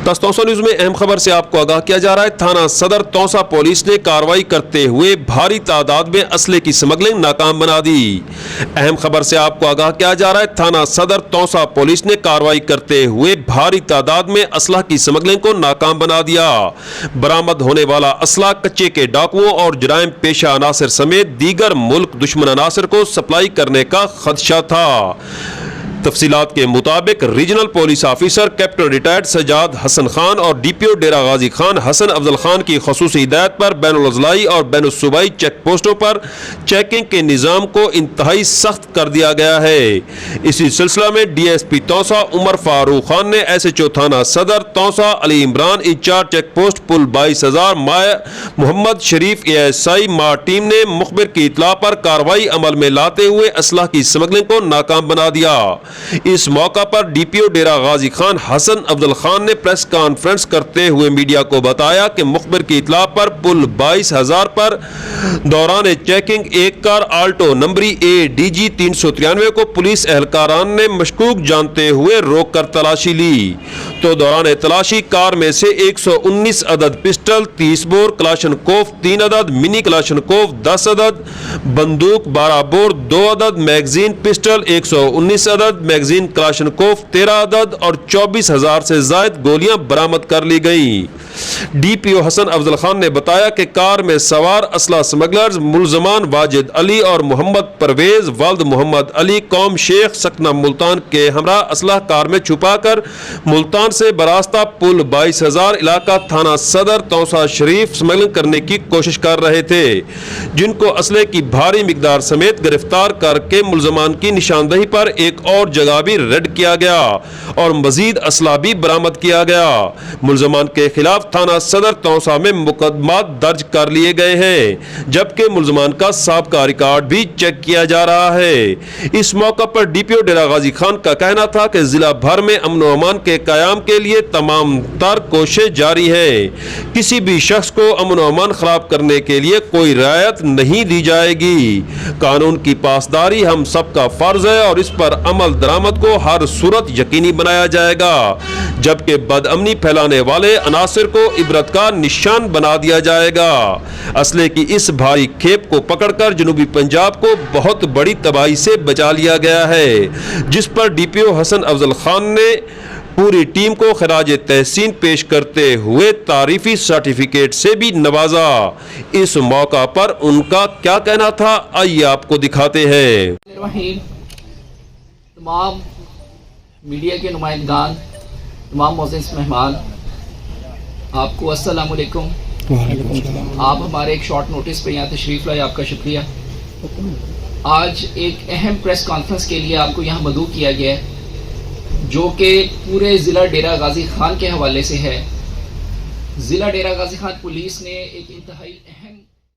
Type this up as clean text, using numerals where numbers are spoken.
Taunsa news में अहम खबर से आपको आगाह किया जा रहा है। थाना सदर तौसा पुलिस ने कार्रवाई करते हुए भारी तादाद में असले की स्मगलिंग नाकाम बना दी। अहम खबर से आपको आगाह किया जा रहा है। थाना सदर तौसा पुलिस ने कार्रवाई करते हुए भारी तादाद में असला की स्मगलिंग को नाकाम बना दिया। बरामद होने वाला असला कच्चे के डाकुओं और जराइम पेशा अनासर समेत दीगर मुल्क दुश्मन अनासर को सप्लाई करने का खदशा था। तफसीलात के मुताबिक regional police officer captain retired Sajjad Hasan Khan और डीपीओ डेरा गाजी खान हसन अफजल खान की खसूसी हिदायत पर बैनुल अज़लाई और बैनुल सूबाई चेक पोस्टों पर चेकिंग के निज़ाम को इंतहाई सख्त कर दिया गया है। इसी सिलसिला में DSP तौसा उमर फारूक खान ने SHO थाना सदर Taunsa Ali Imran incharge check post पुल 22,000 मोहम्मद शरीफ ASI मा टीम ने मुखबिर की इतला पर कार्रवाई अमल में लाते हुए असलाह की स्मगलिंग को नाकाम बना दिया। इस मौका पर डीपीओ डेरा गाजी खान हसन अफजल खान ने प्रेस कॉन्फ्रेंस करते हुए मीडिया को बताया कि मुखबिर की इतला पर पुल 22,000 पर दौरान चेकिंग एक कार आल्टो नंबरी ADG 393 को पुलिस एहलकारान ने मशकूक जानते हुए रोक कर तलाशी ली, तो दौरान तलाशी कार में से 119 अदद पिस्टल, 30 बोर कलाशनकोफ 3 अदद, मिनी कलाशनकोफ 10 अदद, बंदूक 12 बोर 2 अदद, मैगजीन पिस्टल 119 अदद, मैगजीन कलाशनकोफ 13 अदद और 24,000 से जायद गोलियां बरामद कर ली गई। डीपीओ हसन अफजल खान ने बताया कि कार में सवार असला स्मगलर्स मुलजमान वाजिद अली और मोहम्मद परवेज वल्द मोहम्मद अली कौम शेख सकना मुल्तान के हमरा असला कार में छुपाकर मुल्तान से बरास्ता पुल 22,000 इलाका थाना सदर तौसा शरीफ स्मगलिंग करने की कोशिश कर रहे थे, जिनको असले की भारी मिकदार समेत गिरफ्तार करके मुलजमान की निशानदही पर एक और जगह भी रेड किया गया और मजीद असला भी बरामद किया गया। मुलजमान के खिलाफ थाना सदर तौसा में मुकदमा दर्ज कर लिए गए हैं, जबकि मुलजमान का साबका रिकॉर्ड भी चेक किया जा रहा है। इस मौका पर डीपीओ डेरा गाजी खान का कहना था कि जिला भर में अमन व अमान के कायम के लिए तमाम तर कोशिश जारी है। किसी भी शख्स को अमन व अमान खराब करने के लिए कोई रियायत नहीं दी जाएगी। कानून की पासदारी हम सबका फर्ज है और इस पर अमल दरामद को हर सूरत यकीनी बनाया जाएगा, जबकि बदअमनी फैलाने वाले अनासिर को इबरत का निशान बना दिया जाएगा। असले की इस भारी खेप को पकड़कर जनूबी पंजाब को बहुत बड़ी तबाही से बचा लिया गया है, जिस पर डीपीओ हसन अफजल खान ने पूरी टीम को खराज तहसीन पेश करते हुए तारीफी सर्टिफिकेट से भी नवाजा। इस मौका पर उनका क्या कहना था, आइए आपको दिखाते हैं। तमाम मीडिया के नुमाइंदगान, तमाम मोअज़्ज़िज़ मेहमान, आपको अस्सलाम वालेकुम। आप हमारे एक शॉर्ट नोटिस पे यहाँ तशरीफ़ लाए, आपका शुक्रिया। आज एक अहम प्रेस कॉन्फ्रेंस के लिए आपको यहाँ मदऊ किया गया है, जो कि पूरे ज़िला डेरा गाजी खान के हवाले से है। ज़िला डेरा गाजी खान पुलिस ने एक इंतहाई अहम